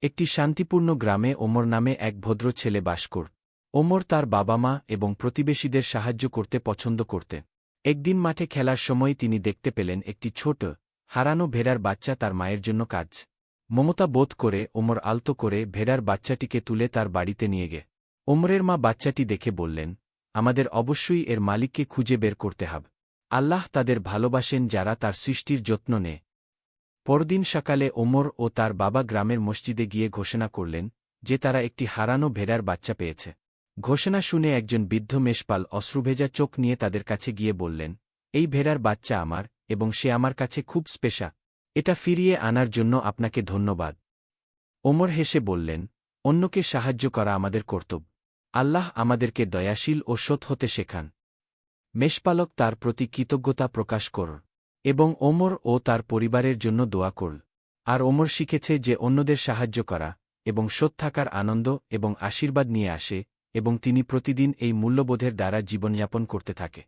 একটি শান্তিপূর্ণ গ্রামে ওমর নামে এক ভদ্র ছেলে বাস করত। ওমর তার বাবা-মা এবং প্রতিবেশীদের সাহায্য করতে পছন্দ করতেন। একদিন মাঠে খেলার সময় তিনি দেখতে পেলেন একটি ছোট, হারানো ভেড়ার বাচ্চা তার মায়ের জন্য কাজ। মমতা বোধ করে ওমর আলতো করে ভেড়ার বাচ্চাটিকে তুলে তার বাড়িতে নিয়ে গে। ওমরের মা বাচ্চাটি দেখে বললেন, আমাদের অবশ্যই এর মালিককে খুঁজে বের করতে হবে। আল্লাহ তাদের ভালোবাসেন যারা তার সৃষ্টির যত্ন নেয়। পরদিন সকালে ওমর ও তার বাবা গ্রামের মসজিদে গিয়ে ঘোষণা করলেন যে তারা একটি হারানো ভেড়ার বাচ্চা পেয়েছে। ঘোষণা শুনে একজন বৃদ্ধ মেষপাল অশ্রুভেজা চোখ নিয়ে তাদের কাছে গিয়ে বললেন, এই ভেড়ার বাচ্চা আমার এবং সে আমার কাছে খুব স্পেশাল। এটা ফিরিয়ে আনার জন্য আপনাকে ধন্যবাদ। ওমর হেসে বললেন, অন্যকে সাহায্য করা আমাদের কর্তব্য। আল্লাহ আমাদেরকে দয়াশীল ও সৎ হতে শেখান। মেষপালক তার প্রতি কৃতজ্ঞতা প্রকাশ কর এবং ওমর ও তার পরিবারের জন্য দোয়া করল। আর ওমর শিখেছে যে অন্যদের সাহায্য করা এবং সৎ থাকার আনন্দ এবং আশীর্বাদ নিয়ে আসে, এবং তিনি প্রতিদিন এই মূল্যবোধের দ্বারা জীবনযাপন করতে থাকে।